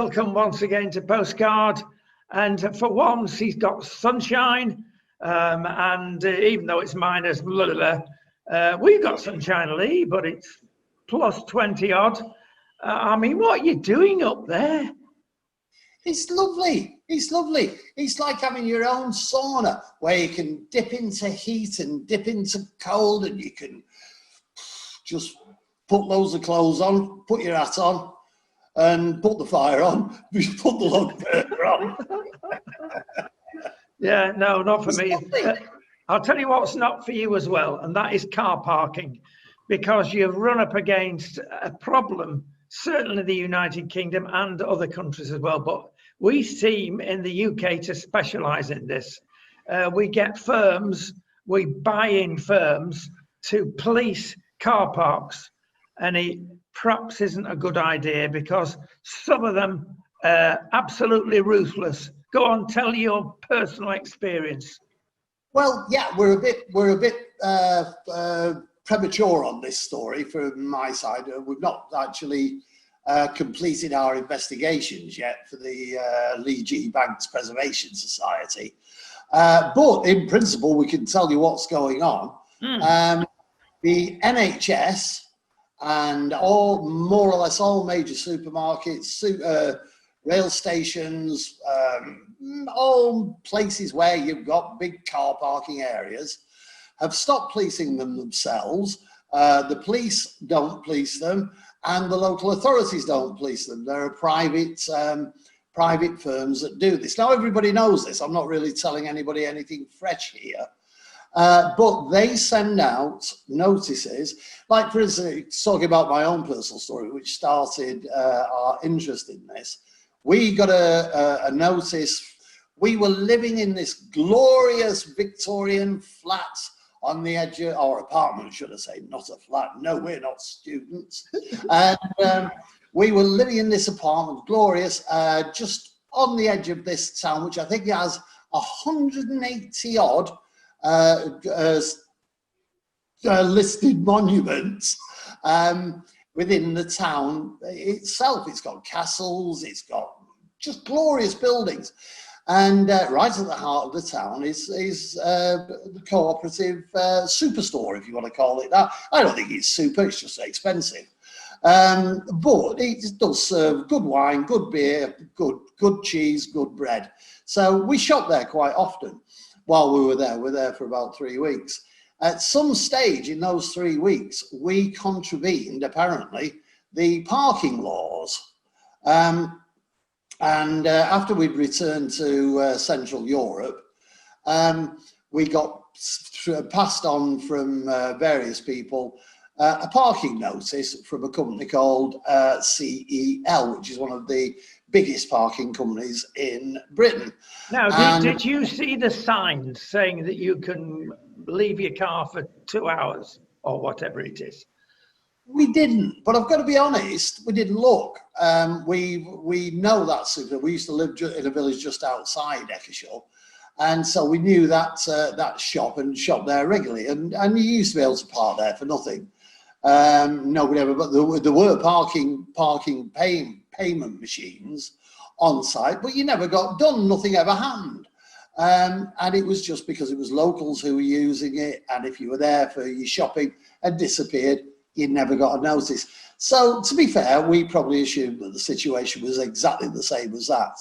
welcome once again to Postcard. And for once, he's got sunshine. And even though it's minus, we've got sunshine, Leigh, but it's plus 20 odd. I mean, what are you doing up there? It's lovely. It's lovely. It's like having your own sauna where you can dip into heat and dip into cold, and you can just put loads of clothes on, put your hat on, and put the fire on, put the log burner on. Yeah, no, not for me. I'll tell you what's not for you as well, and that is car parking, because you've run up against a problem, certainly the United Kingdom and other countries as well, but we seem in the UK to specialise in this. We get firms, we buy in firms to police car parks, and it perhaps isn't a good idea because some of them are absolutely ruthless. Go on, tell your personal experience. Well, yeah, we're a bit premature on this story from my side. We've not actually completed our investigations yet for the Leigh Banks Preservation Society, but in principle, we can tell you what's going on. The NHS and more or less all major supermarkets, rail stations, all places where you've got big car parking areas have stopped policing them themselves. The police don't police them, and the local authorities don't police them. There are private firms that do this. Now, everybody knows this. I'm not really telling anybody anything fresh here. But they send out notices, like for instance, talking about my own personal story, which started our interest in this. We got a notice. We were living in this glorious Victorian flat on the edge of, or apartment, should I say, not a flat. No, we're not students. And we were living in this apartment, glorious, just on the edge of this town, which I think has 180 odd listed monuments within the town itself. It's got castles, it's got just glorious buildings, and right at the heart of the town is the cooperative superstore, if you want to call it that. I don't think it's super, it's just expensive, but it does serve good wine, good beer, good cheese, good bread. So we shop there quite often. While we were there for about 3 weeks. At some stage in those 3 weeks, we contravened, apparently, the parking laws. After we'd returned to Central Europe, we got passed on from various people a parking notice from a company called CEL, which is one of the biggest parking companies in Britain. Now, did you see the signs saying that you can leave your car for 2 hours or whatever it is? We didn't, but I've got to be honest, we didn't look. We know that super. We used to live in a village just outside Eccleshall, and so we knew that shop and shop there regularly, and you used to be able to park there for nothing. Nobody ever, but there were parking payment machines on site, but you never got done, nothing ever happened. And it was just because it was locals who were using it, and if you were there for your shopping and disappeared, you never got a notice. So to be fair, we probably assumed that the situation was exactly the same as that.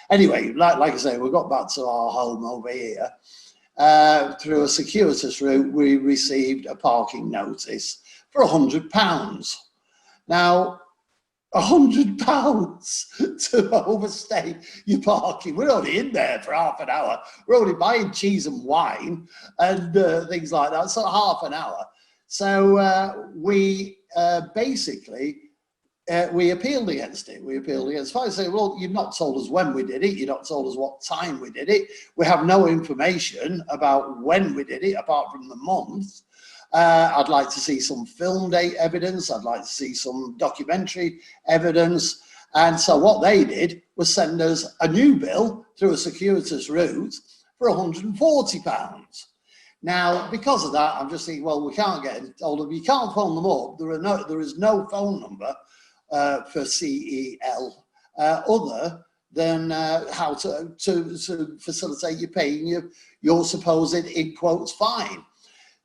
Anyway, like I say, we got back to our home over here. Through a circuitous route, we received a parking notice for £100. Now, £100 to overstay your parking. We're only in there for half an hour. We're only buying cheese and wine and things like that. So half an hour. So we basically we appealed against it. We appealed against it. I say, well, you've not told us when we did it. You've not told us what time we did it. We have no information about when we did it, apart from the month. I'd like to see some film date evidence. I'd like to see some documentary evidence. And so what they did was send us a new bill through a circuitous route for £140. Now, because of that, I'm just thinking, well, we can't get hold of them. You can't phone them up. There is no phone number for CEL other than how to facilitate you paying your supposed, in quotes, fine.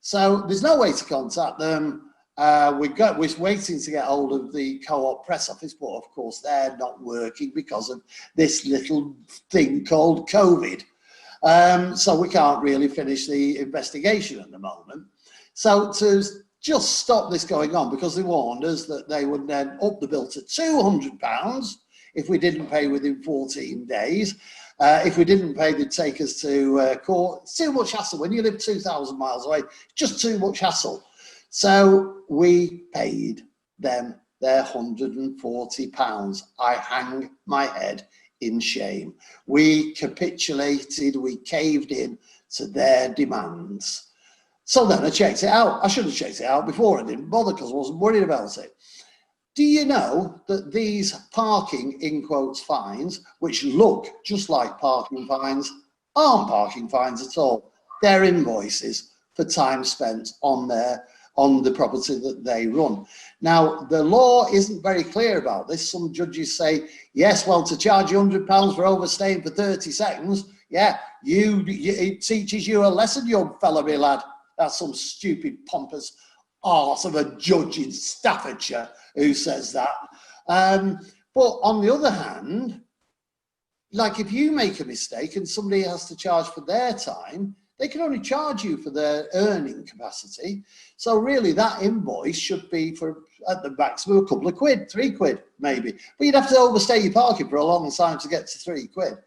So there's no way to contact them. We're waiting to get hold of the Co-op press office, but of course they're not working because of this little thing called COVID. So we can't really finish the investigation at the moment. So to just stop this going on, because they warned us that they would then up the bill to £200 if we didn't pay within 14 days. If we didn't pay, they'd take us to court. It's too much hassle. When you live 2,000 miles away, just too much hassle. So we paid them their £140. I hang my head in shame. We capitulated, we caved in to their demands. So then I checked it out. I should have checked it out before. I didn't bother because I wasn't worried about it. Do you know that these parking, in quotes, fines, which look just like parking fines, aren't parking fines at all? They're invoices for time spent on the property that they run. Now, the law isn't very clear about this. Some judges say, yes, well, to charge you £100 for overstaying for 30 seconds, yeah, it teaches you a lesson, young fella, me lad. That's some stupid, pompous arse of a judge in Staffordshire who says that. But on the other hand, like if you make a mistake and somebody has to charge for their time, they can only charge you for their earning capacity. So really that invoice should be for, at the maximum, a couple of quid, £3 maybe. But you'd have to overstay your parking for a long time to get to £3.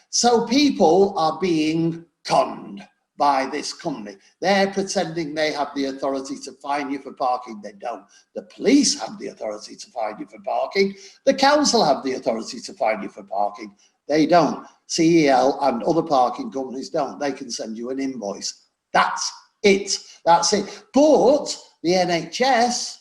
So people are being conned by this company. They're pretending they have the authority to fine you for parking. They don't. The police have the authority to fine you for parking. The council have the authority to fine you for parking. They don't. CEL and other parking companies don't. They can send you an invoice. That's it. That's it. But the NHS,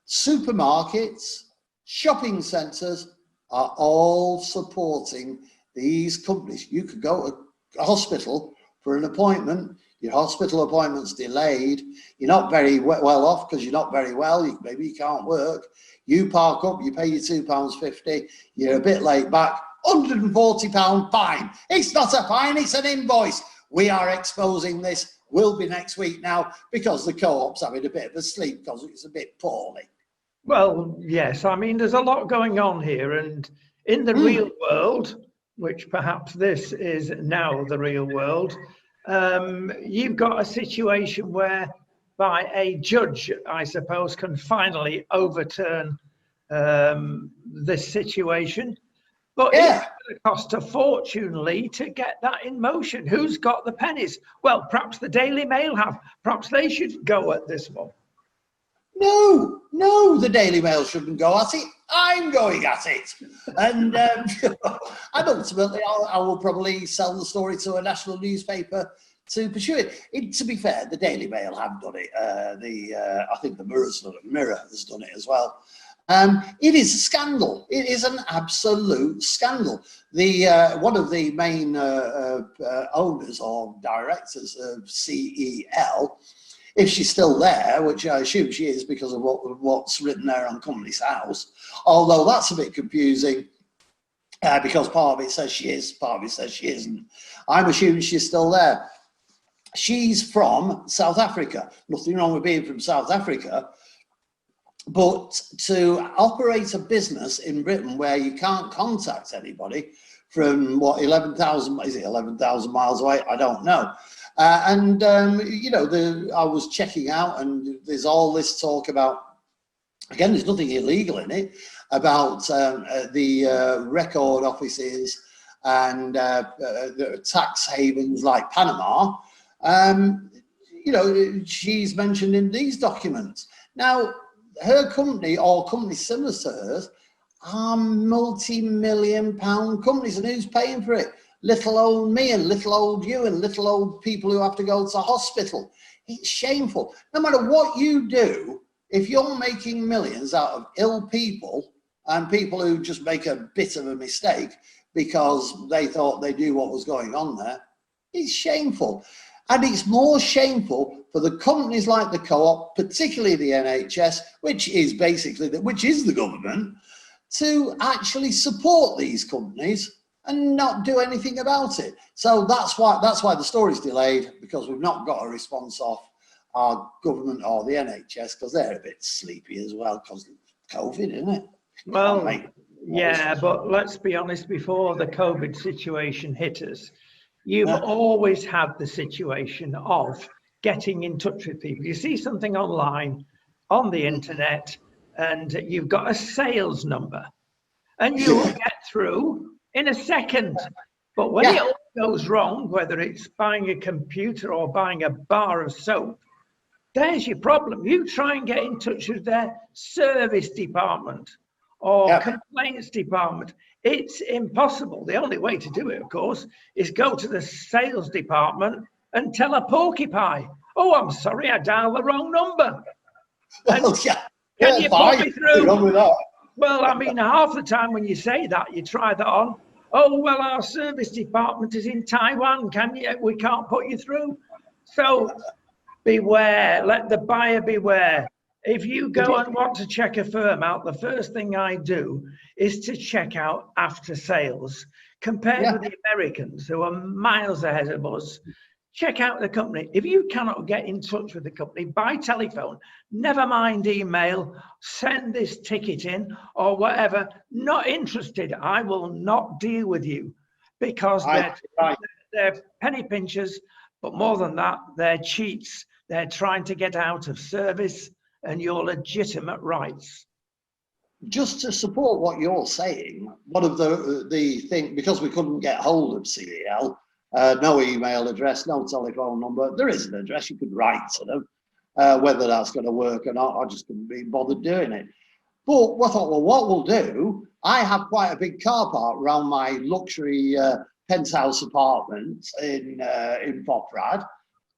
supermarkets, shopping centres are all supporting these companies. You could go to a hospital for an appointment, your hospital appointment's delayed, you're not very well off because you're not very well, maybe you can't work, you park up, you pay your £2.50, you're a bit late back, £140 fine. It's not a fine, it's an invoice. We are exposing this, will be next week now, because the Co-op's having a bit of a sleep because it's a bit poorly. Well, yes, I mean, there's a lot going on here, and in the real world, which perhaps this is now the real world, you've got a situation whereby a judge, I suppose, can finally overturn this situation. But it's going to cost a fortune, Leigh, to get that in motion. Who's got the pennies? Well, perhaps the Daily Mail have. Perhaps they should go at this one. No, the Daily Mail shouldn't go at it. I'm going at it. And and ultimately, I will probably sell the story to a national newspaper to pursue it. To be fair, the Daily Mail have done it. I think the Mirror has done it as well. It is a scandal. It is an absolute scandal. One of the main owners or directors of CEL, if she's still there, which I assume she is because of what's written there on Companies House, although that's a bit confusing because part of it says she is, part of it says she isn't. I'm assuming she's still there. She's from South Africa. Nothing wrong with being from South Africa, but to operate a business in Britain where you can't contact anybody from, what, 11,000, is it 11,000 miles away? I don't know. You know, I was checking out, and there's all this talk about, again, there's nothing illegal in it, about the record offices and the tax havens like Panama. You know, she's mentioned in these documents. Now, her company or companies similar to hers are multi-million-pound companies, and who's paying for it? Little old me and little old you and little old people who have to go to hospital. It's shameful. No matter what you do, if you're making millions out of ill people and people who just make a bit of a mistake because they thought they knew what was going on there, it's shameful. And it's more shameful for the companies like the Co-op, particularly the NHS, which is basically which is the government, to actually support these companies and not do anything about it. So that's why the story's delayed, because we've not got a response off our government or the NHS, because they're a bit sleepy as well because of COVID, isn't it? Well, yeah, but let's be honest, before the COVID situation hit us, you've always had the situation of getting in touch with people. You see something online on the internet and you've got a sales number and you will get through in a second. But when it all goes wrong, whether it's buying a computer or buying a bar of soap, there's your problem. You try and get in touch with their service department or complaints department. It's impossible. The only way to do it, of course, is go to the sales department and tell a porcupine, oh, I'm sorry, I dialed the wrong number. Well, Can you put me through? Wrong with that. Well, I mean, half the time when you say that, you try that on. Oh, well, our service department is in Taiwan. We can't put you through. So beware, let the buyer beware. If you go and want to check a firm out, the first thing I do is to check out after sales. Compared with the Americans, who are miles ahead of us, check out the company. If you cannot get in touch with the company by telephone, never mind email, send this ticket in or whatever, not interested, I will not deal with you, because they're penny pinchers, but more than that, they're cheats. They're trying to get out of service and your legitimate rights. Just to support what you're saying, one of the thing, because we couldn't get hold of CEL, no email address, no telephone number. There is an address, you could write to them. Whether that's going to work or not, I just couldn't be bothered doing it. But I thought, well, what we'll do, I have quite a big car park around my luxury penthouse apartment in Poprad.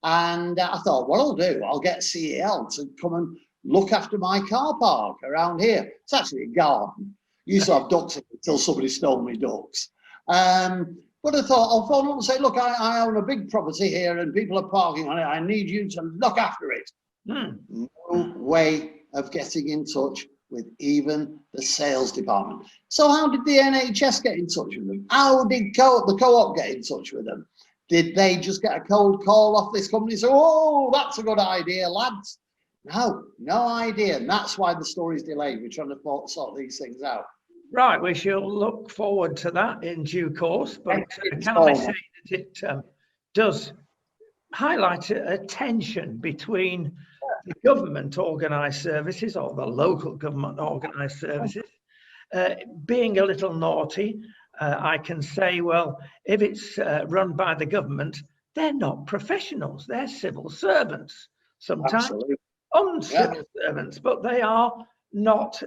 And I thought, what I'll do, I'll get CEL to come and look after my car park around here. It's actually a garden. Used to have ducks in it until somebody stole my ducks. But I thought, I'll phone up and say, look, I own a big property here and people are parking on it. I need you to look after it. No way of getting in touch with even the sales department. So how did the NHS get in touch with them? How did the co-op get in touch with them? Did they just get a cold call off this company and say, oh, that's a good idea, lads? No idea. And that's why the story's delayed. We're trying to sort these things out. Right, we shall look forward to that in due course, but can I say that it does highlight a tension between the government organised services or the local government organised services being a little naughty. I can say, well, if it's run by the government, they're not professionals, they're civil servants, sometimes uncivil servants, but they are not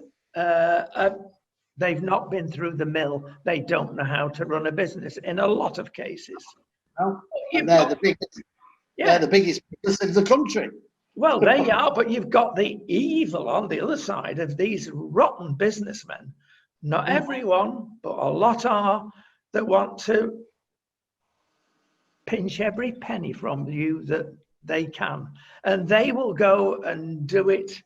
they've not been through the mill. They don't know how to run a business in a lot of cases. No, and they're the biggest. They're the biggest business in the country. Well, they are, but you've got the evil on the other side of these rotten businessmen. Not everyone, but a lot are, that want to pinch every penny from you that they can. And they will go and do it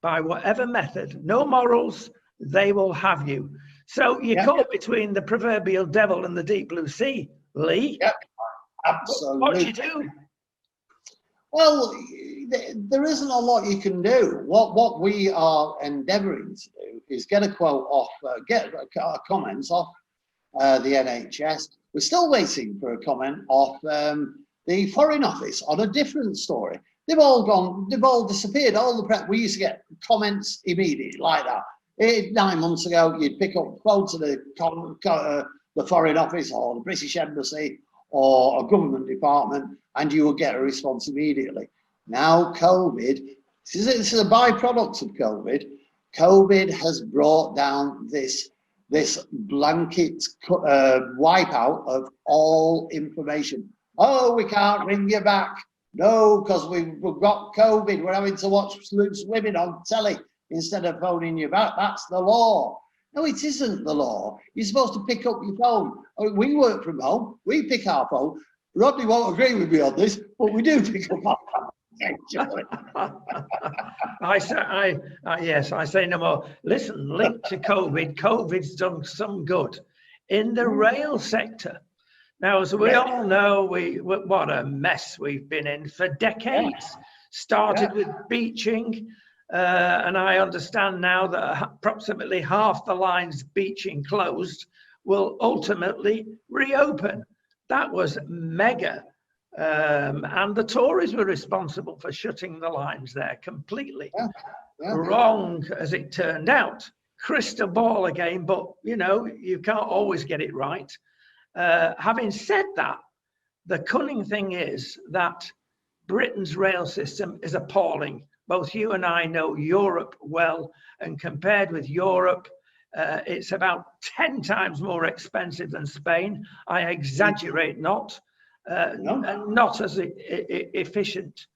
by whatever method. No morals. They will have you. So you're caught between the proverbial devil and the deep blue sea, Leigh. Yep, absolutely. What do you do? Well, there isn't a lot you can do. What we are endeavouring to do is get a quote off, get comments off the NHS. We're still waiting for a comment off the Foreign Office on a different story. They've all gone, they've all disappeared. All the prep, we used to get comments immediately like that. 9 months ago, you'd pick up quotes of the Foreign Office or the British Embassy or a government department, and you will get a response immediately. Now, COVID, this is a byproduct of COVID. COVID has brought down this blanket wipeout of all information. Oh, we can't ring you back. No, because we've got COVID. We're having to watch loose women on telly instead of phoning you back. That's the law. No, it isn't the law. You're supposed to pick up your phone. I mean, we work from home. We pick our phone. Rodney won't agree with me on this, but we do pick up our phone. Yes, I say no more. Listen, linked to COVID, COVID's done some good in the rail sector. Now, as we all know, what a mess we've been in for decades. Started with beaching, and I understand now that approximately half the lines beaching closed will ultimately reopen. That was mega. And the Tories were responsible for shutting the lines there completely. Wrong, as it turned out. Crystal ball again, but you can't always get it right. Having said that, the cunning thing is that Britain's rail system is appalling. Both you and I know Europe well, and compared with Europe, it's about 10 times more expensive than Spain. I exaggerate not. And not as efficient.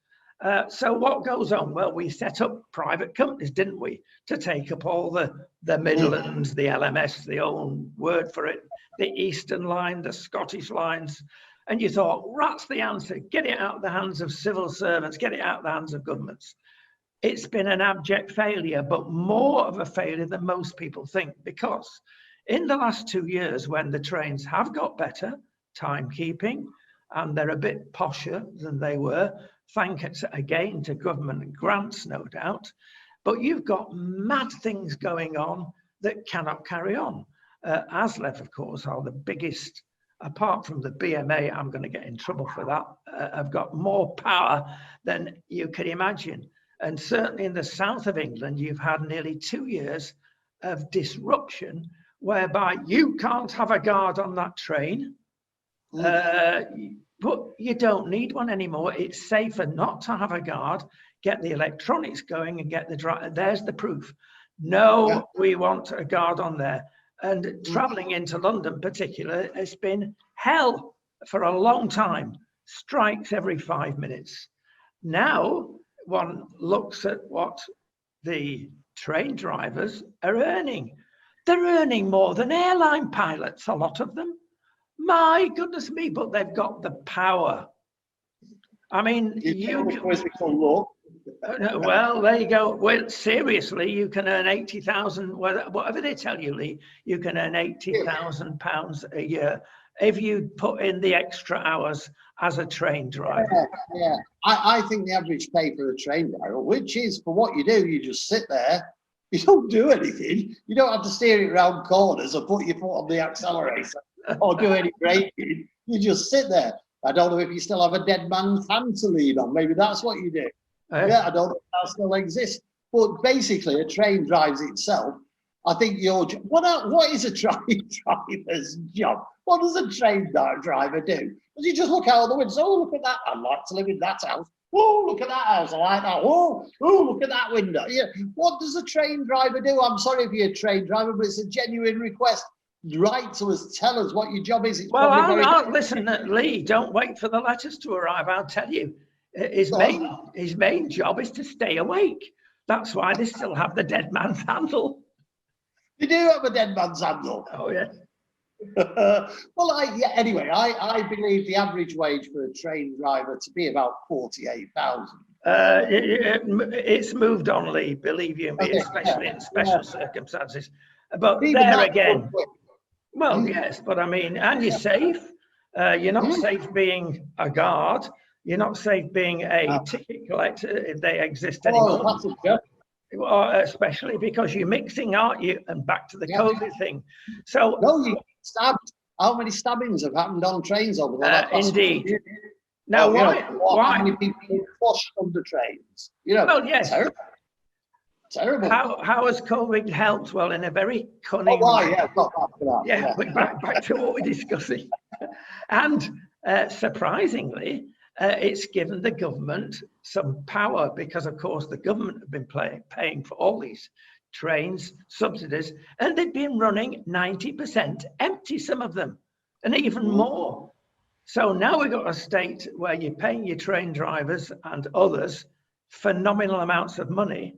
So what goes on? Well, we set up private companies, didn't we, to take up all the Midlands, the LMS, the own word for it, the Eastern Line, the Scottish lines. And you thought, that's the answer. Get it out of the hands of civil servants, get it out of the hands of governments. It's been an abject failure, but more of a failure than most people think, because in the last 2 years, when the trains have got better, timekeeping, and they're a bit posher than they were, thanks again to government grants, no doubt. But you've got mad things going on that cannot carry on. ASLEF, of course, are the biggest, apart from the BMA, I'm going to get in trouble for that, have got more power than you can imagine. And certainly in the south of England, you've had nearly 2 years of disruption, whereby you can't have a guard on that train. But you don't need one anymore. It's safer not to have a guard, get the electronics going and get the driver. There's the proof. No, we want a guard on there. And traveling into London particularly, it's been hell for a long time. Strikes every 5 minutes. Now, one looks at what the train drivers are earning. They're earning more than airline pilots, a lot of them. My goodness me, but they've got the power. I mean, well, there you go. Well, seriously, you can earn 80,000, whatever they tell you, Leigh, you can earn £80,000 a year if you put in the extra hours as a train driver. I think the average pay for a train driver, which is for what you do, you just sit there, you don't do anything, you don't have to steer it around corners or put your foot on the accelerator or do any braking, you just sit there. I don't know if you still have a dead man's hand to lean on, maybe that's what you do. Yeah, I don't know if that still exists. But basically, a train drives itself. I think what is a train driver's job? What does a train driver do? Does he just look out the window? Oh, look at that. I'd like to live in that house. Oh, look at that house. I like that. Oh, look at that window. Yeah. What does a train driver do? I'm sorry if you're a train driver, but it's a genuine request. Write to us, tell us what your job is. It's listen, Leigh, don't wait for the letters to arrive. I'll tell you. His main job is to stay awake. That's why they still have the dead man's handle. They do have a dead man's handle. Oh, yeah. Well, anyway, I believe the average wage for a train driver to be about 48,000. It's moved on, Leigh, believe you me, especially in special circumstances. But there again, well, yes, but I mean, and you're safe. You're not safe being a guard. You're not safe being a ticket collector if they exist anymore. Especially because you're mixing, aren't you? And back to the COVID thing. So no, you get stabbed. How many stabbings have happened on trains over the last indeed. Year? Now, why? How many people flushed under trains? Well, yes. Terrible. How has COVID helped? Well, in a very cunning way. Back to what we're discussing. And surprisingly, it's given the government some power because, of course, the government have been paying for all these trains, subsidies, and they've been running 90% empty, some of them, and even more. So now we've got a state where you're paying your train drivers and others phenomenal amounts of money,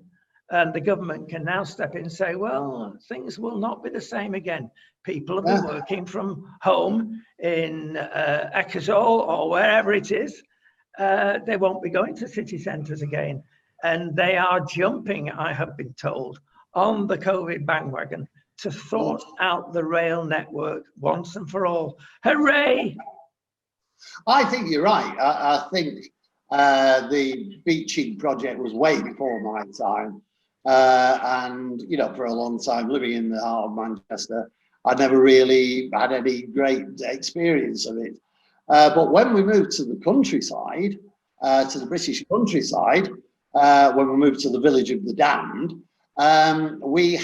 and the government can now step in and say, well, things will not be the same again. People have been working from home in Ecclesall or wherever it is, they won't be going to city centres again. And they are jumping, I have been told, on the COVID bandwagon to sort out the rail network once and for all. Hooray! I think you're right. I think the beaching project was way before my time. And, you know, for a long time living in the heart of Manchester, I never really had any great experience of it. But when we moved to the countryside, to the British countryside, when we moved to the village of the damned, we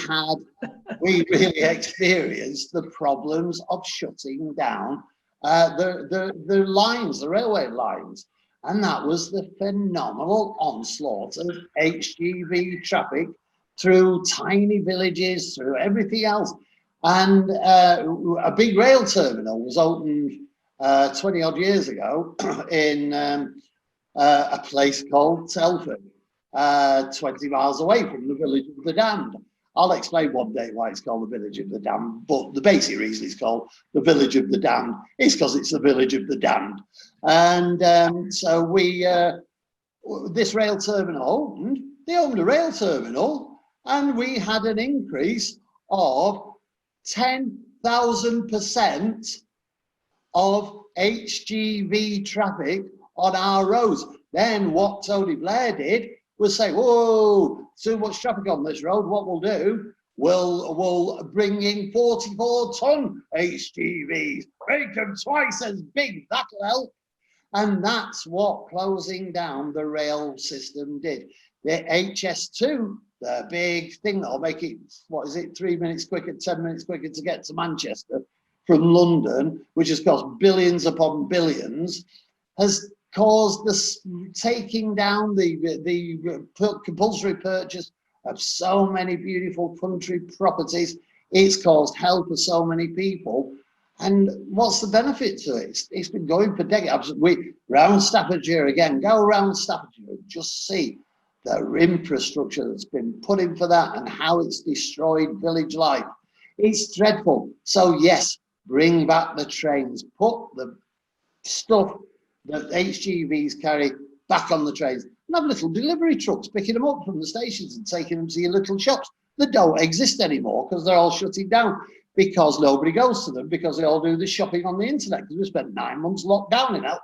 really experienced the problems of shutting down the lines, the railway lines. And that was the phenomenal onslaught of HGV traffic through tiny villages, through everything else. And a big rail terminal was opened 20 odd years ago in a place called Telford, 20 miles away from the village of the damned. I'll explain one day why it's called the village of the damned, but the basic reason it's called the village of the damned is because it's the village of the damned. And so this rail terminal opened, they opened a rail terminal, and we had an increase of 10,000% of HGV traffic on our roads. Then what Tony Blair did was say, whoa, too much traffic on this road. What we'll do, we'll bring in 44-ton HGVs, make them twice as big, that'll help. And that's what closing down the rail system did. The HS2, the big thing that'll make it, 3 minutes quicker, 10 minutes quicker to get to Manchester from London, which has cost billions upon billions, has caused the taking down the compulsory purchase of so many beautiful country properties. It's caused hell for so many people. And what's the benefit to it? It's been going for decades. Round Staffordshire again, go around Staffordshire and just see the infrastructure that's been put in for that and how it's destroyed village life. It's dreadful. So yes, bring back the trains, put the stuff that HGVs carry back on the trains, and have little delivery trucks picking them up from the stations and taking them to your little shops that don't exist anymore because they're all shutting down, because nobody goes to them, because they all do the shopping on the internet, because we spent 9 months locked down in us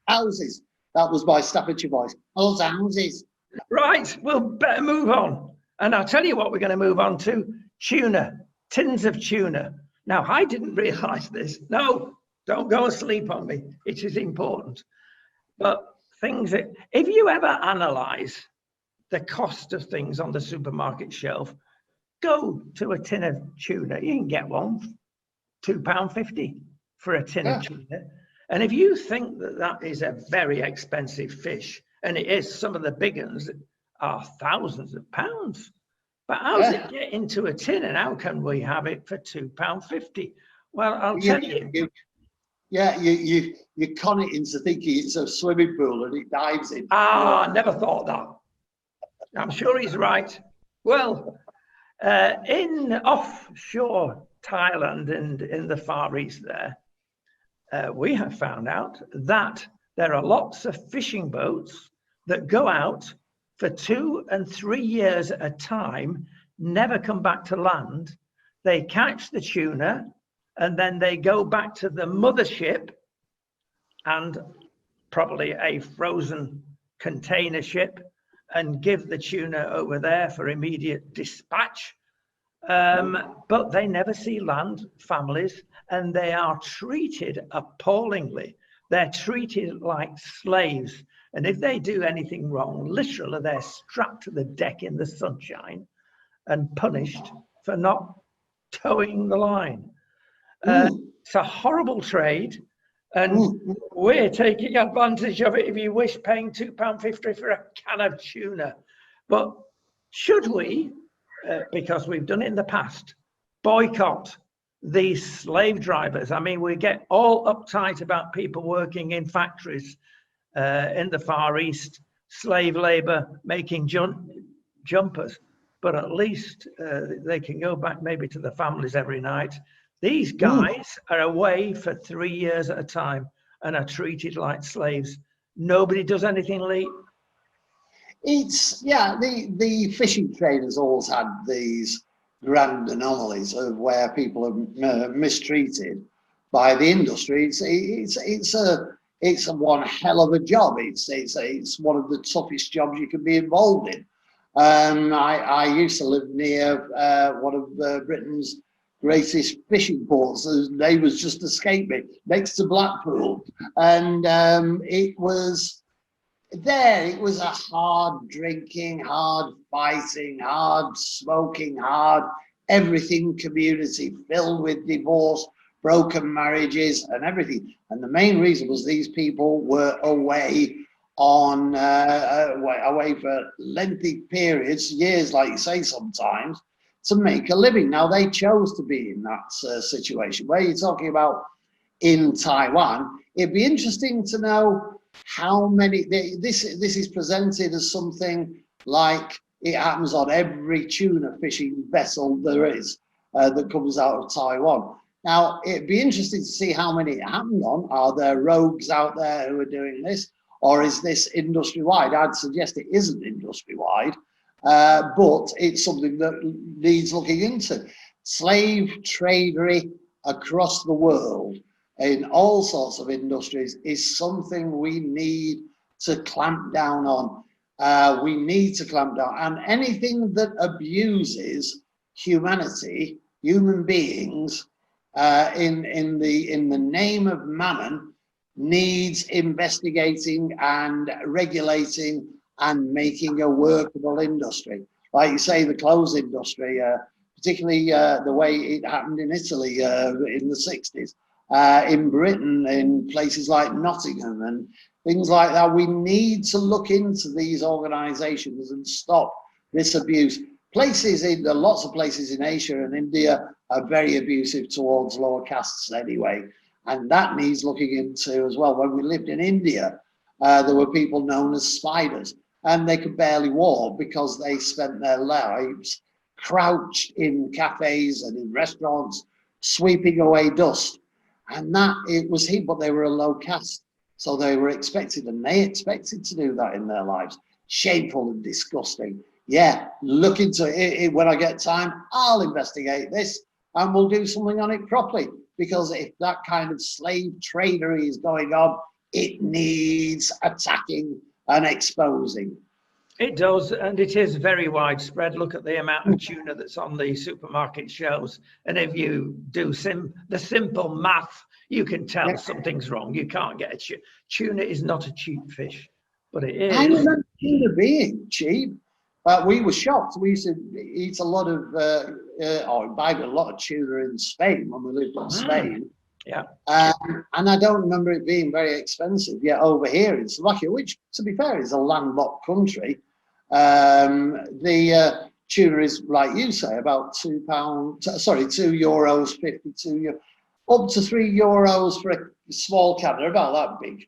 houses. That was my Staffordshire voice. Us houses. Right, we'll better move on. And I'll tell you what we're going to move on to. Tuna, tins of tuna. Now, I didn't realise this. No, don't go asleep on me. It is important. But things that, if you ever analyse the cost of things on the supermarket shelf, go to a tin of tuna. You can get one £2.50 for a tin of tuna. And if you think that that is a very expensive fish, and it is, some of the big ones are thousands of pounds. But how does it get into a tin, and how can we have it for £2.50? Well, I'll tell you. You con it into thinking it's a swimming pool and it dives in. Ah, I never thought that. I'm sure he's right. Well, in offshore Thailand and in the Far East there, we have found out that there are lots of fishing boats that go out for 2 and 3 years at a time, never come back to land. They catch the tuna and then they go back to the mothership and probably a frozen container ship and give the tuna over there for immediate dispatch. But they never see land, families, and they are treated appallingly. They're treated like slaves. And if they do anything wrong, literally they're strapped to the deck in the sunshine and punished for not towing the line. It's a horrible trade, and we're taking advantage of it, if you wish, paying £2.50 for a can of tuna. But should we, because we've done it in the past, boycott these slave drivers? I mean, we get all uptight about people working in factories in the Far East, slave labor, making jumpers, but at least they can go back maybe to the families every night. These guys are away for 3 years at a time and are treated like slaves. nobody does anything, Leigh? It's, yeah, the fishing trade has always had these grand anomalies of where people are mistreated by the industry. It's a one hell of a job. It's one of the toughest jobs you can be involved in. I used to live near one of Britain's greatest fishing ports. His name was just escaped me, next to Blackpool, and it was a hard drinking, hard fighting, hard smoking, hard everything community filled with divorce, broken marriages, and everything. And the main reason was these people were away for lengthy periods, years, like you say, sometimes, to make a living. Now, they chose to be in that situation. Where you're talking about in Taiwan, it'd be interesting to know how many. This is presented as something like it happens on every tuna fishing vessel there is that comes out of Taiwan. Now, it'd be interesting to see how many it happened on. Are there rogues out there who are doing this? Or is this industry-wide? I'd suggest it isn't industry-wide, but it's something that needs looking into. Slave tradery across the world in all sorts of industries is something we need to clamp down on. We need to clamp down. And anything that abuses humanity, human beings, in the name of mammon, needs investigating and regulating and making a workable industry. Like you say, the clothes industry, particularly the way it happened in Italy in the 60s, in Britain, in places like Nottingham and things like that. We need to look into these organizations and stop this abuse. Lots of places in Asia and India are very abusive towards lower castes anyway. And that needs looking into as well. When we lived in India, there were people known as spiders, and they could barely walk because they spent their lives crouched in cafes and in restaurants, sweeping away dust. And that it was him, but they were a low caste. So they were expected, and they expected to do that in their lives. Shameful and disgusting. Yeah, look into it. When I get time, I'll investigate this and we'll do something on it properly. Because if that kind of slave tradery is going on, it needs attacking and exposing. It does, and it is very widespread. Look at the amount of tuna that's on the supermarket shelves, and if you do the simple math, you can tell something's wrong. You can't get a tuna is not a cheap fish, but it is. I remember tuna being cheap. We were shocked. We used to eat a lot of, or buy a lot of tuna in Spain when we lived in Spain. Yeah. And I don't remember it being very expensive yet over here in Slovakia, which, to be fair, is a landlocked country. The tuna is, like you say, about €2.52, up to €3 for a small can. They're about that big,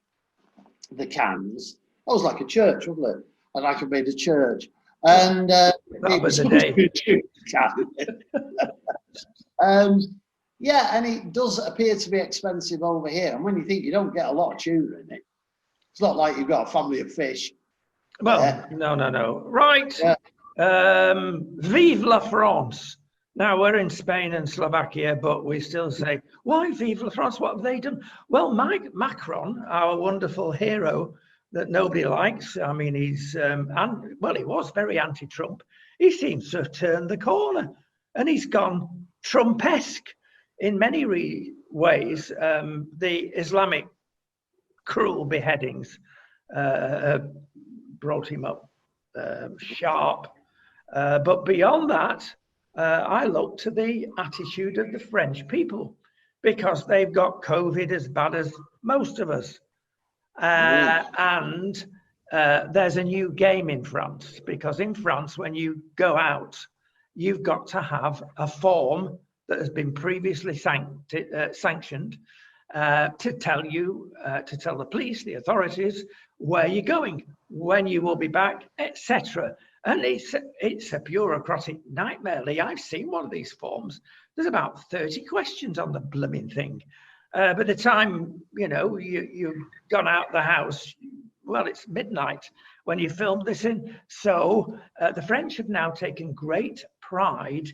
the cans. That was like a church, wasn't it? And I could made a church. And that was a day. Yeah, and it does appear to be expensive over here. And when you think you don't get a lot of tuna in it, it's not like you've got a family of fish. Well, no. Right. Yeah. Vive la France. Now, we're in Spain and Slovakia, but we still say, why Vive la France? What have they done? Well, Macron, our wonderful hero that nobody likes, I mean, he was very anti-Trump. He seems to have turned the corner and he's gone Trump-esque in many ways. The Islamic cruel beheadings brought him up sharp. But beyond that, I look to the attitude of the French people because they've got COVID as bad as most of us. And there's a new game in France because in France, when you go out, you've got to have a form that has been previously sanctioned to tell the police, the authorities, where you're going, when you will be back, etc. And it's a bureaucratic nightmare, Leigh. I've seen one of these forms. There's about 30 questions on the blooming thing. By the time you've gone out the house, well, it's midnight when you filmed this in. So the French have now taken great pride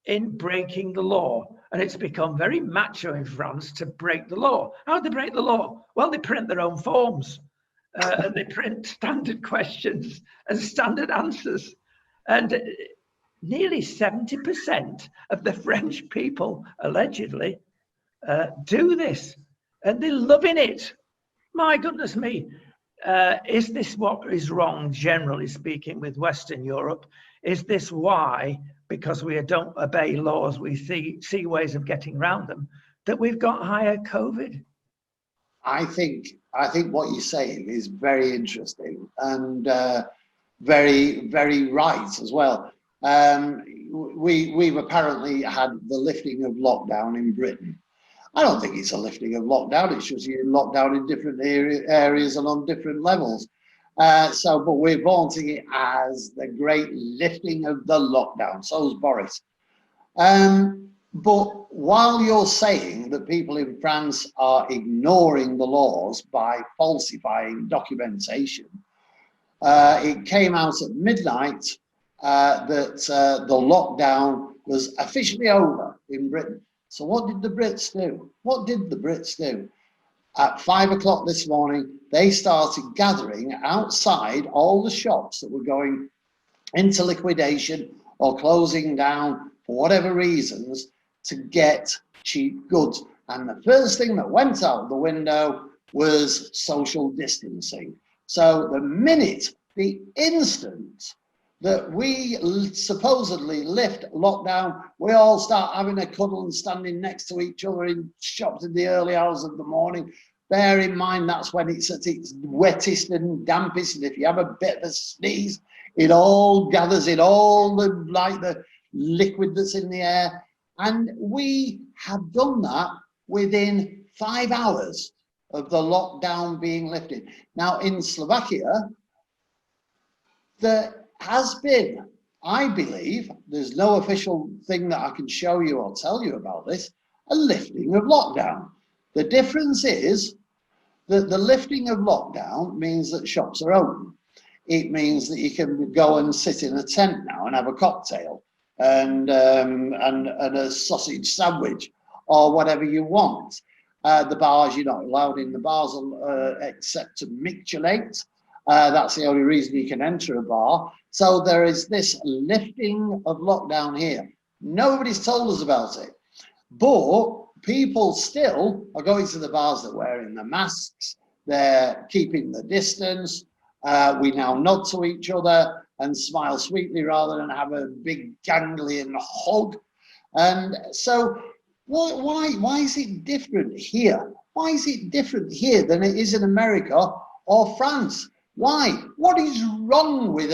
in breaking the law. And it's become very macho in France to break the law. How do they break the law? Well, they print their own forms. And they print standard questions and standard answers. And nearly 70% of the French people, allegedly, do this. And they're loving it. My goodness me. Is this what is wrong, generally speaking, with Western Europe? Is this why, because we don't obey laws, we see ways of getting around them, that we've got higher COVID? I think what you're saying is very interesting and very, very right as well. We've apparently had the lifting of lockdown in Britain. I don't think it's a lifting of lockdown. It's just you lockdown in different areas and on different levels. But we're vaunting it as the great lifting of the lockdown. So's Boris. But while you're saying that people in France are ignoring the laws by falsifying documentation, it came out at midnight that the lockdown was officially over in Britain. So what did the Brits do? What did the Brits do? At 5 o'clock this morning, they started gathering outside all the shops that were going into liquidation or closing down for whatever reasons to get cheap goods. And the first thing that went out the window was social distancing. So the instant that we supposedly lift lockdown, we all start having a cuddle and standing next to each other in shops in the early hours of the morning. Bear in mind, that's when it's at its wettest and dampest. And if you have a bit of a sneeze, it all gathers in all the liquid that's in the air. And we have done that within 5 hours of the lockdown being lifted. Now, in Slovakia, there has been, I believe, there's no official thing that I can show you or tell you about this, a lifting of lockdown. The difference is that the lifting of lockdown means that shops are open. It means that you can go and sit in a tent now and have a cocktail and a sausage sandwich or whatever you want. The bars, you're not allowed in the bars except to mictulate. That's the only reason you can enter a bar. So there is this lifting of lockdown here. Nobody's told us about it. But people still are going to the bars, they're wearing the masks, they're keeping the distance. We now nod to each other and smile sweetly rather than have a big ganglion hug. And so why is it different here? Why is it different here than it is in America or France? Why? What is wrong with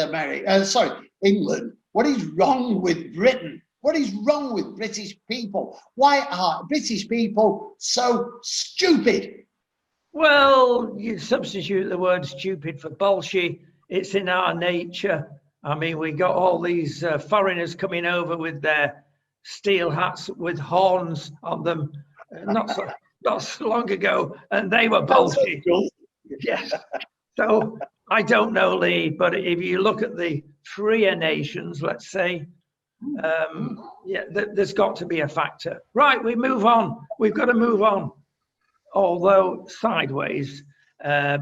England? What is wrong with Britain? What is wrong with British people? Why are British people so stupid? Well, you substitute the word stupid for bullshit. It's in our nature. I mean, we got all these foreigners coming over with their steel hats with horns on them not so long ago, and they were bullshit. Yes. So I don't know, Leigh, but if you look at the freer nations, let's say, there's got to be a factor. Right, we move on. We've got to move on, although sideways,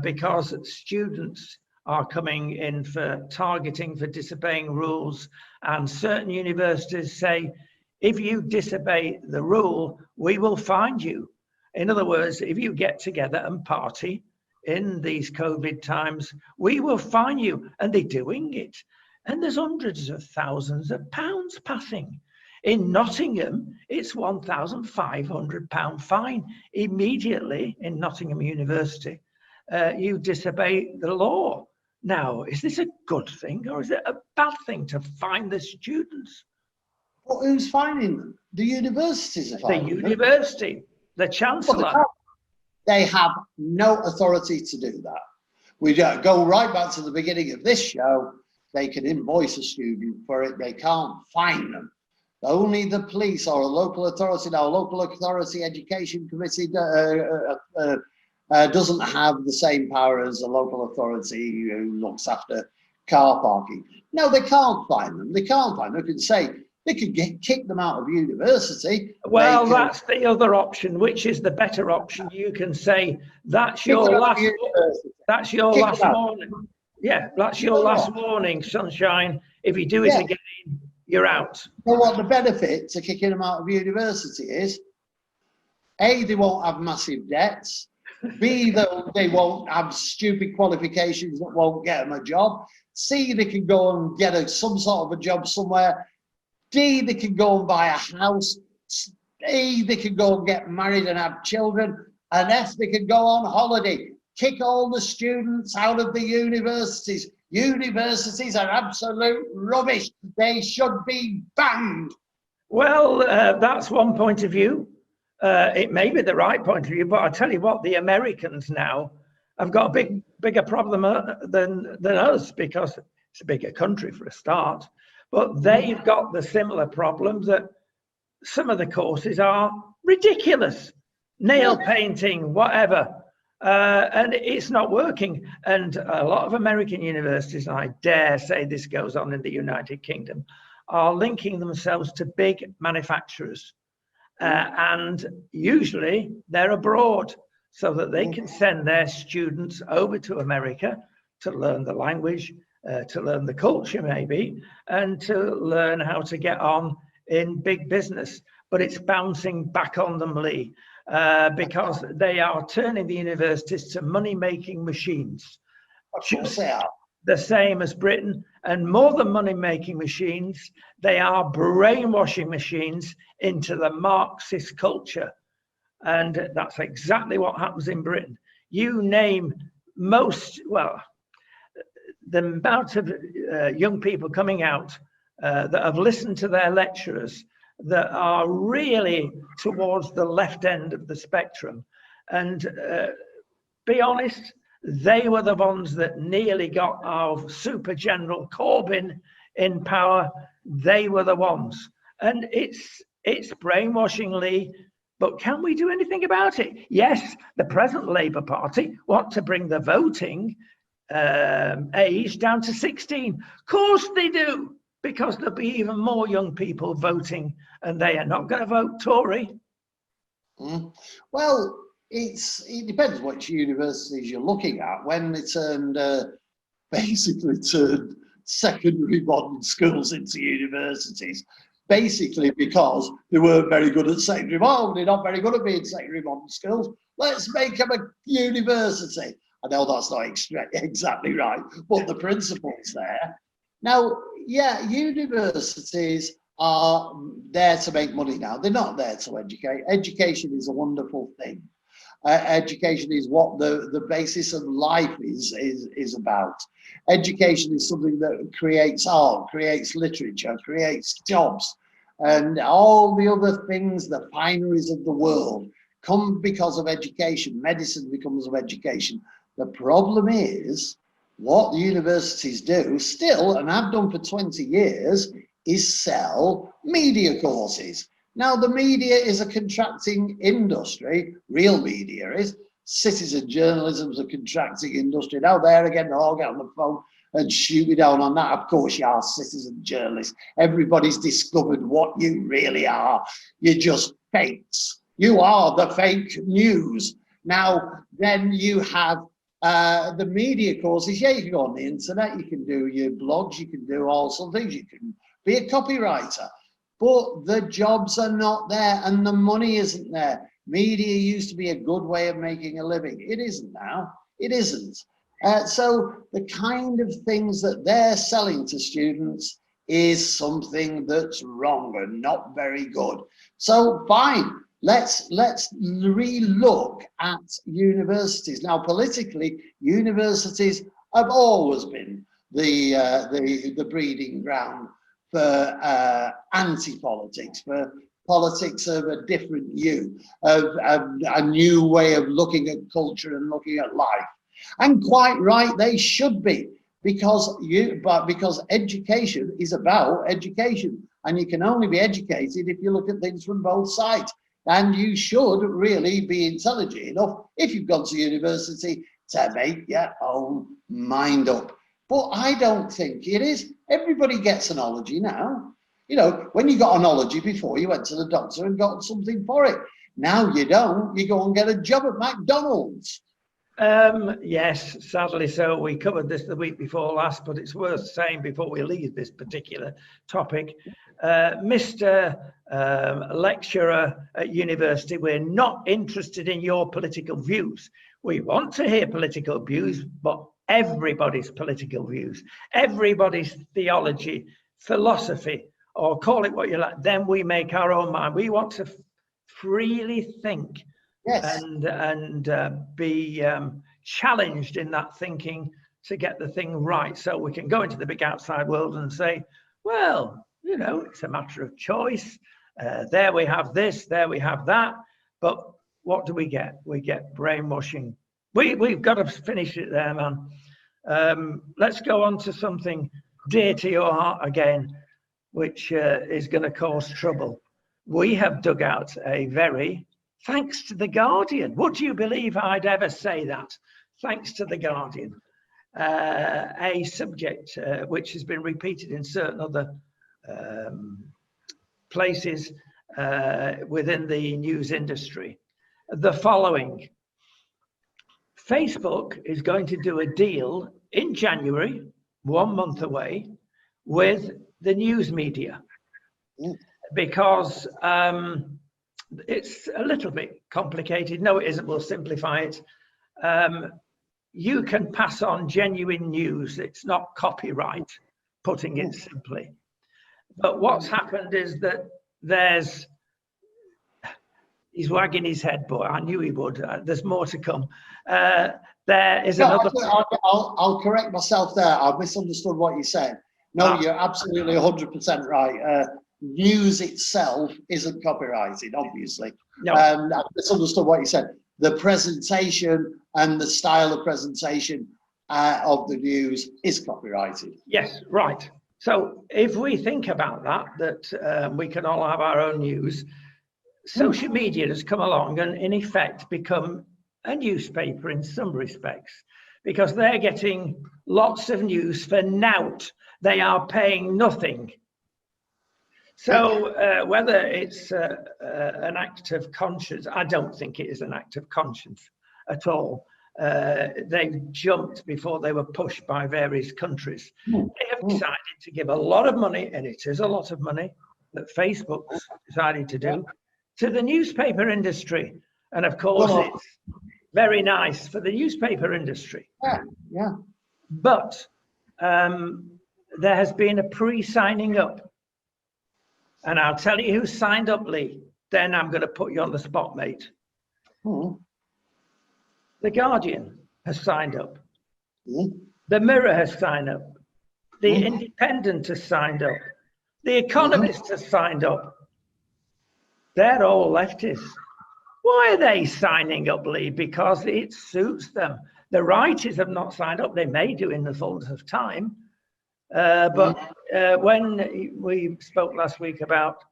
because students are coming in for targeting for disobeying rules, and certain universities say, if you disobey the rule, we will fine you. In other words, if you get together and party in these COVID times, we will fine you. And they're doing it. And there's hundreds of thousands of pounds passing. In Nottingham, it's £1,500 fine immediately in Nottingham University. You disobey the law. Now, is this a good thing or is it a bad thing to fine the students? Well, who's fining them? The universities are fining them. The university, the chancellor. Well, they have no authority to do that. We go right back to the beginning of this show. They can invoice a student for it. They can't fine them. Only the police or a local authority, now a local authority education committee doesn't have the same power as a local authority who looks after car parking. No, they can't find them. They can't find them. They could say, they could kick them out of university. Well, that's the other option. Which is the better option? You can say that's your last warning. Yeah, that's your last warning, sunshine. If you do it again, you're out. Well, what the benefit to kicking them out of university is, A, they won't have massive debts. B, they won't have stupid qualifications that won't get them a job. C, they can go and get some sort of a job somewhere. D, they can go and buy a house. E, they can go and get married and have children. And F, they can go on holiday. Kick all the students out of the universities. Universities are absolute rubbish. They should be banned. Well, that's one point of view. It may be the right point of view, but I tell you what, the Americans now have got a bigger problem than us, because it's a bigger country for a start. But they've got the similar problems that some of the courses are ridiculous. Nail painting, whatever. And it's not working. And a lot of American universities, and I dare say this goes on in the United Kingdom, are linking themselves to big manufacturers. And usually they're abroad, so that they can send their students over to America to learn the language, to learn the culture maybe, and to learn how to get on in big business. But it's bouncing back on them, Leigh, because they are turning the universities to money-making machines. The same as Britain, and more than money-making machines, they are brainwashing machines into the Marxist culture. And that's exactly what happens in Britain. You name the amount of young people coming out that have listened to their lecturers that are really towards the left end of the spectrum. And be honest, they were the ones that nearly got our Super General Corbyn in power. They were the ones. And it's brainwashing, Leigh, but can we do anything about it? Yes, the present Labour Party want to bring the voting age down to 16. Of course they do, because there'll be even more young people voting, and they are not going to vote Tory. Well, it depends which universities you're looking at. When they basically turned secondary modern schools into universities, basically because they weren't very good at secondary modern. They're not very good at being secondary modern schools. Let's make them a university. I know that's not exactly right, but the principle's there. Now, yeah, universities are there to make money now. They're not there to educate. Education is a wonderful thing. Education is what the basis of life is about. Education is something that creates art, creates literature, creates jobs, and all the other things, the fineries of the world, come because of education. Medicine becomes of education. The problem is, what the universities do still, and have done for 20 years, is sell media courses. Now, the media is a contracting industry. Real media is. Citizen journalism is a contracting industry. Now, there again, I'll get on the phone and shoot me down on that. Of course, you are citizen journalists. Everybody's discovered what you really are. You're just fakes. You are the fake news. Now, then you have the media courses. Yeah, you can go on the internet, you can do your blogs, you can do all sorts of things, you can be a copywriter, but the jobs are not there and the money isn't there. Media used to be a good way of making a living. It isn't now. It isn't. So the kind of things that they're selling to students is something that's wrong and not very good. So fine. Let's relook at universities. Now, politically, universities have always been the breeding ground for anti-politics, for politics of a because view, of a new way of looking at culture and looking at life. And quite right, they should be, because education is about education, and you can only be educated if you look at things from both sides. And you should really be intelligent enough, if you've gone to university, to make your own mind up. But I don't think it is. Everybody gets an ology now. You know, when you got an ology before, you went to the doctor and got something for it. Now you don't. You go and get a job at McDonald's. Yes, sadly so. We covered this the week before last, but it's worth saying before we leave this particular topic. Mr. Lecturer at university, we're not interested in your political views. We want to hear political views, but everybody's political views, everybody's theology, philosophy, or call it what you like, then we make our own mind. We want to freely think. Yes. And be challenged in that thinking to get the thing right, so we can go into the big outside world and say, well, you know, it's a matter of choice. There we have this, there we have that. But what do we get? We get brainwashing. We've got to finish it there, man. Let's go on to something dear to your heart again, which is going to cause trouble. We have dug out a very... Thanks to The Guardian. Would you believe I'd ever say that? Thanks to The Guardian. A subject which has been repeated in certain other places within the news industry. The following. Facebook is going to do a deal in January, 1 month away, with the news media. Because... it's a little bit complicated. No, it isn't. We'll simplify it. You can pass on genuine news. It's not copyright, putting it simply. But what's happened is that he's wagging his head, boy. I knew he would. There's more to come. There is another... I'll correct myself there. I misunderstood what you said. No, you're absolutely 100% right. News itself isn't copyrighted, obviously. No. I misunderstood what you said. The presentation and the style of presentation of the news is copyrighted. Yes, right. So if we think about that we can all have our own news, social media has come along and in effect become a newspaper in some respects, because they're getting lots of news for nout. They are paying nothing. So whether it's an act of conscience, I don't think it is an act of conscience at all. They jumped before they were pushed by various countries. They have decided to give a lot of money, and it is a lot of money that Facebook's decided to do, to the newspaper industry. And of course, it's very nice for the newspaper industry. Yeah. But there has been a pre-signing up. And I'll tell you who signed up, Leigh. Then I'm going to put you on the spot, mate. The Guardian has signed up. The Mirror has signed up. The Independent has signed up. The Economist has signed up. They're all leftists. Why are they signing up, Leigh? Because it suits them. The righties have not signed up. They may do in the fullness of time. But when we spoke last week about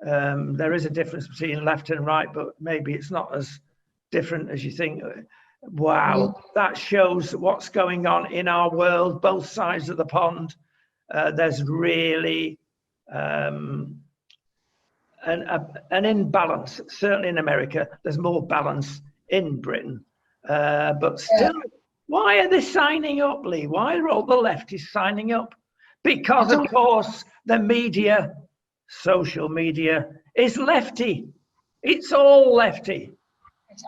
there is a difference between left and right, but maybe it's not as different as you think. Wow, that shows what's going on in our world, both sides of the pond. There's really an imbalance. Certainly in America, there's more balance in Britain. But still, why are they signing up, Leigh? Why are all the lefties signing up? Because, of course, the media, social media, is lefty. It's all lefty.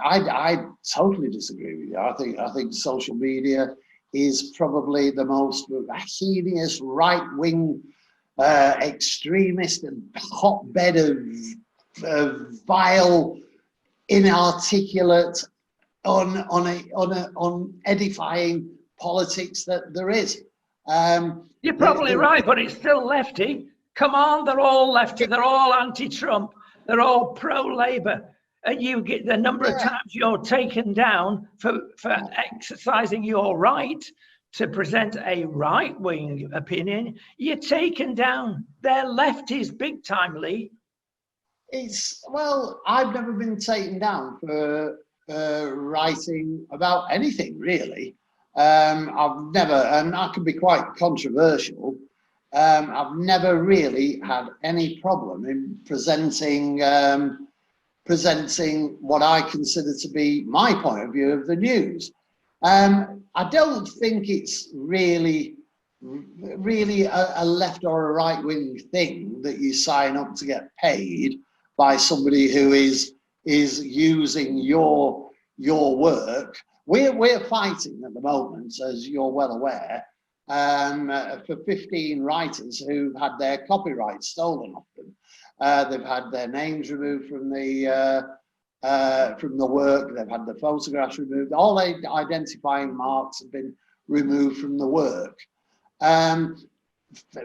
I totally disagree with you. I think social media is probably the most heinous right-wing extremist and hotbed of vile, inarticulate, unedifying politics that there is. You're probably right, but it's still lefty. Come on, they're all lefty. They're all anti-Trump. They're all pro-Labour. And you get the number of times you're taken down for exercising your right to present a right-wing opinion. You're taken down. They're lefties big time, Leigh. well, I've never been taken down for writing about anything really. I've never, and I can be quite controversial. I've never really had any problem in presenting what I consider to be my point of view of the news. I don't think it's really a left or a right wing thing that you sign up to get paid by somebody who is using your work. We're fighting at the moment, as you're well aware, for 15 writers who've had their copyright stolen off them. They've had their names removed from the work. They've had the photographs removed. All the identifying marks have been removed from the work.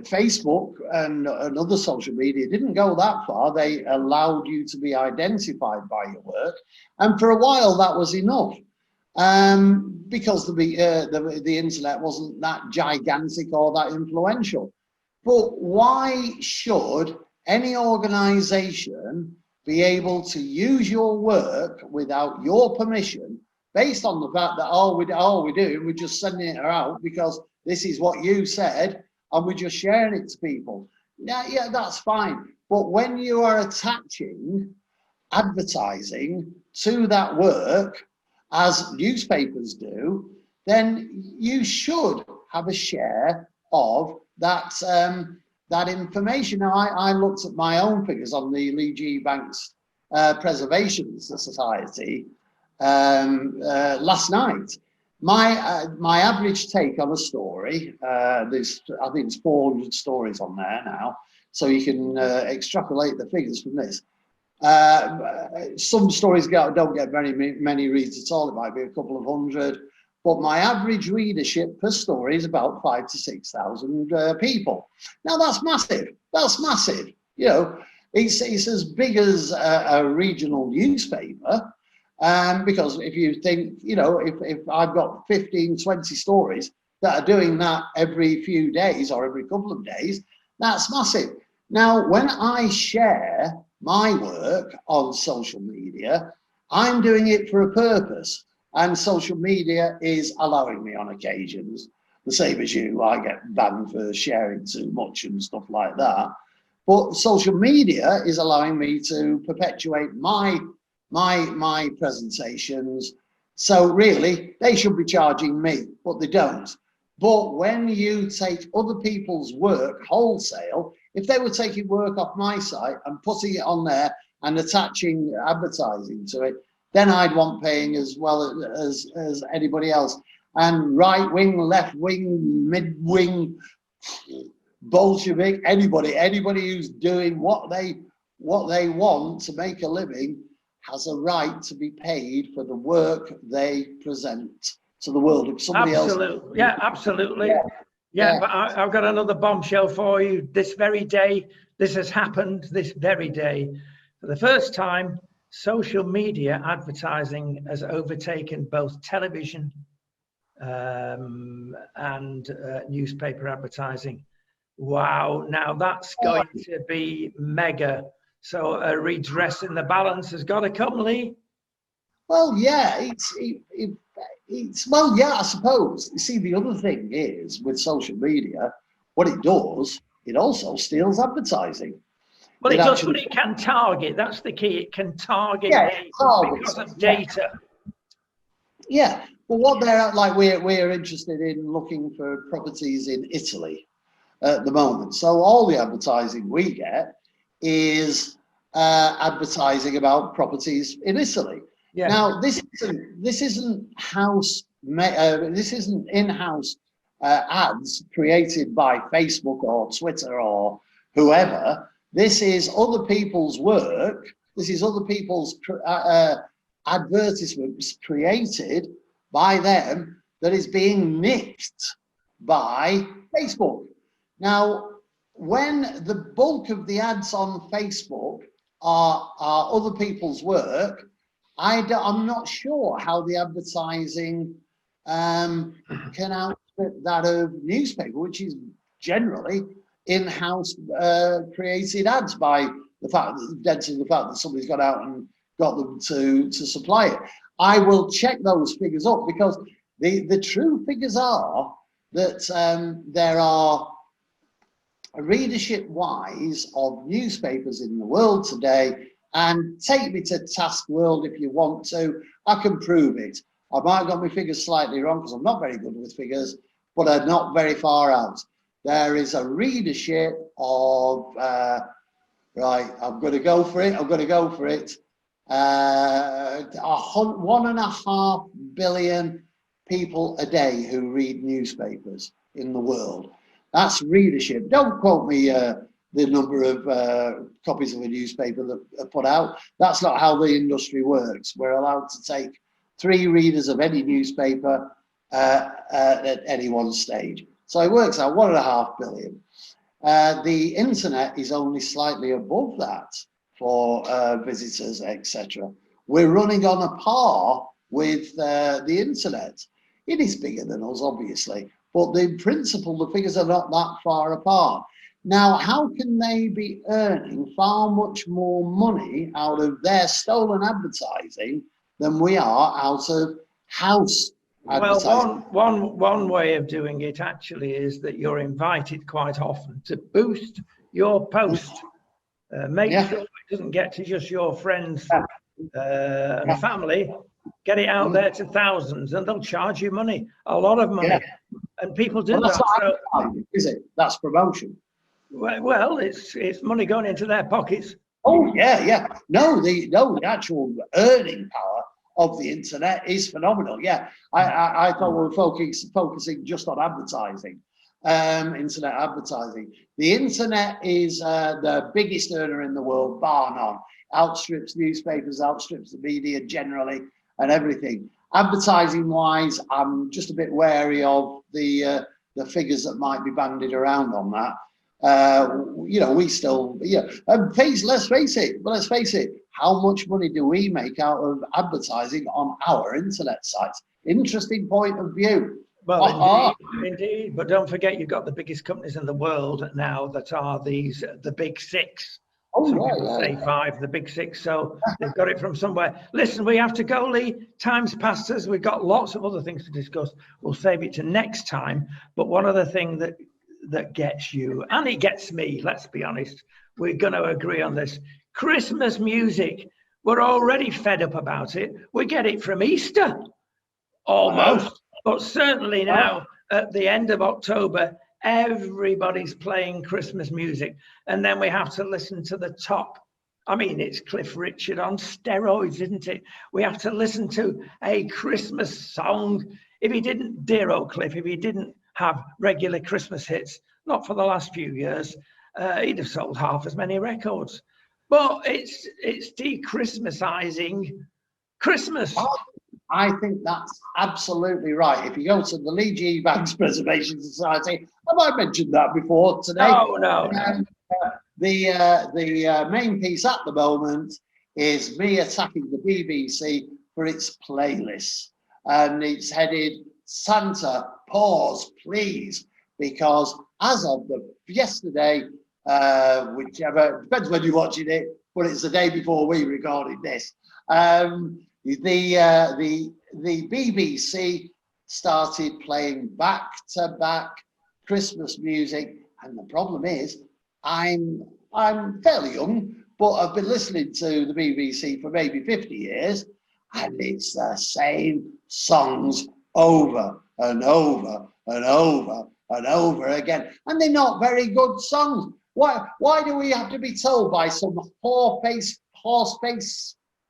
Facebook and other social media didn't go that far. They allowed you to be identified by your work, and for a while that was enough, because the internet wasn't that gigantic or that influential. But why should any organisation be able to use your work without your permission, based on the fact that all we're doing, we're just sending it out because this is what you said, and we're just sharing it to people? Yeah, that's fine. But when you are attaching advertising to that work, as newspapers do, then you should have a share of that information. Now, I looked at my own figures on the Leigh Banks Preservation Society last night. My average take on a story, I think it's 400 stories on there now, so you can extrapolate the figures from this. Some stories don't get many reads at all. It might be a couple of hundred, but my average readership per story is about 5,000 to 6,000 people. Now that's massive. That's massive. You know, it's as big as a regional newspaper. Because if you think, you know, if I've got 15, 20 stories that are doing that every few days or every couple of days, that's massive. Now, when I share my work on social media, I'm doing it for a purpose, and social media is allowing me on occasions, the same as you. I get banned for sharing too much and stuff like that. But social media is allowing me to perpetuate my presentations. So really, they should be charging me, but they don't. But when you take other people's work wholesale, if they were taking work off my site and putting it on there and attaching advertising to it, then I'd want paying as well as anybody else. And right wing, left wing, mid wing, Bolshevik, anybody who's doing what they want to make a living has a right to be paid for the work they present to the world. If somebody else, yeah, absolutely. Yeah, but I've got another bombshell for you. This very day, this has happened. This very day, for the first time, social media advertising has overtaken both television and newspaper advertising. Wow! Now that's going to be mega. So a redress in the balance has got to come, Leigh. Well, yeah, it's well, yeah, I suppose. You see, the other thing is with social media, what it does, it also steals advertising. Well, it does, but it can target. That's the key. It can target because of data. Yeah, well, what they're like, we're interested in looking for properties in Italy at the moment. So all the advertising we get is advertising about properties in Italy. Yeah. Now this isn't in-house ads created by Facebook or Twitter or whoever. This is other people's work. This is other people's advertisements created by them that is being nicked by Facebook. Now, when the bulk of the ads on Facebook are other people's work, I'm not sure how the advertising can outstrip that of newspaper, which is generally in-house created ads by the fact that somebody's got out and got them to supply it. I will check those figures up, because the true figures are that there are, readership-wise, of newspapers in the world today, and take me to task, world, if you want to. I can prove it. I might have got my figures slightly wrong, because I'm not very good with figures, but I'm not very far out. There is a readership of, right, I'm going to go for it. 1.5 billion people a day who read newspapers in the world. That's readership. Don't quote me the number of copies of a newspaper that are put out. That's not how the industry works. We're allowed to take 3 readers of any newspaper at any one stage. So it works out 1.5 billion. The internet is only slightly above that for visitors, etc. We're running on a par with the internet. It is bigger than us, obviously, but in principle, the figures are not that far apart. Now, how can they be earning far much more money out of their stolen advertising than we are out of house advertising? Well, one way of doing it actually is that you're invited quite often to boost your post. Make sure it doesn't get to just your friends and family. Get it out there to thousands, and they'll charge you money, a lot of money. And people do that. So, is it? That's promotion. Well, it's money going into their pockets. Oh yeah. No, the actual earning power of the internet is phenomenal. Yeah, I thought we were focusing just on advertising, internet advertising. The internet is the biggest earner in the world, bar none. Outstrips newspapers, outstrips the media generally, and everything. Advertising wise, I'm just a bit wary of the figures that might be bandied around on that. We still, let's face it, how much money do we make out of advertising on our internet sites? Interesting point of view. Well, indeed, but don't forget, you've got the biggest companies in the world now that are the big 6. Some people say 5, the big 6, so they've got it from somewhere. Listen, we have to go, Leigh. Time's past us. We've got lots of other things to discuss. We'll save it to next time. But one other thing that gets you, and it gets me, let's be honest, we're going to agree on this. Christmas music, we're already fed up about it. We get it from Easter, almost. But certainly now, at the end of October, everybody's playing Christmas music. And then we have to listen to the top. I mean, it's Cliff Richard on steroids, isn't it? We have to listen to a Christmas song. Dear old Cliff, if he didn't have regular Christmas hits, not for the last few years, he'd have sold half as many records. But it's de-Christmasizing Christmas. I think that's absolutely right. If you go to the Leigh G. Banks Preservation Society, have I mentioned that before today? No. The main piece at the moment is me attacking the BBC for its playlists, and it's headed Santa, pause, please, because as of yesterday, whichever, depends when you're watching it, but it's the day before we recorded this. The BBC started playing back-to-back Christmas music, and the problem is, I'm fairly young, but I've been listening to the BBC for maybe 50 years, and it's the same songs over and over and over and over again, and they're not very good songs. Why do we have to be told by some horse-face,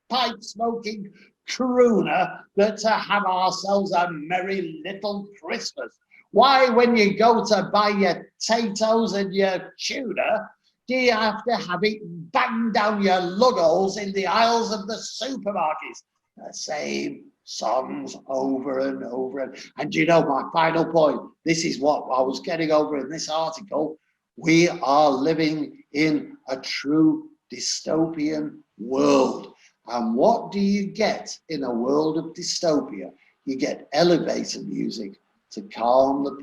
pipe-smoking crooner that to have ourselves a merry little Christmas? Why, when you go to buy your potatoes and your tuna, do you have to have it banged down your lug holes in the aisles of the supermarkets? The same songs over and over. And you know, my final point, this is what I was getting over in this article. We are living in a true dystopian world. And what do you get in a world of dystopia? You get elevator music to calm the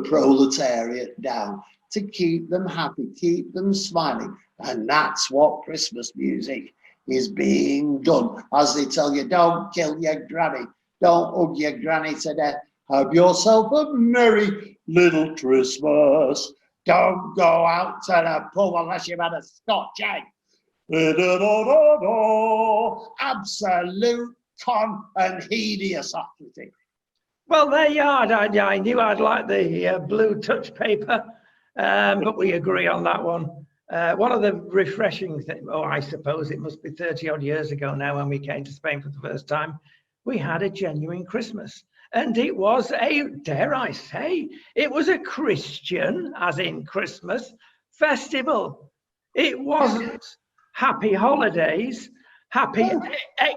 proletariat down. to keep them happy, keep them smiling. And that's what Christmas music is being done. As they tell you, don't kill your granny, don't hug your granny to death. Have yourself a merry little Christmas. Don't go out to the pub unless you've had a Scotch egg. Absolute con and hideosity. Well, there you are. I knew I'd like the blue touch paper, but we agree on that one. One of the refreshing things, I suppose it must be 30 odd years ago now when we came to Spain for the first time, we had a genuine Christmas. And it was dare I say, it was a Christian, as in Christmas, festival. It wasn't happy holidays, happy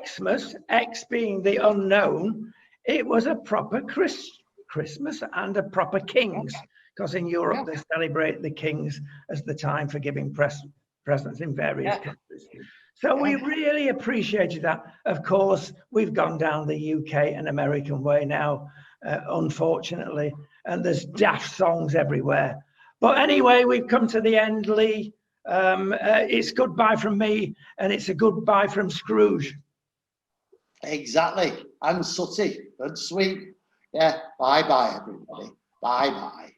Xmas, X being the unknown. It was a proper Christmas and a proper Kings, because in Europe they celebrate the Kings as the time for giving presents in various countries. So we really appreciated that. Of course, we've gone down the UK and American way now, unfortunately, and there's daft songs everywhere. But anyway, we've come to the end, Leigh. It's goodbye from me, and it's a goodbye from Scrooge. Exactly. And sooty and sweet. Yeah. Bye-bye, everybody. Bye-bye.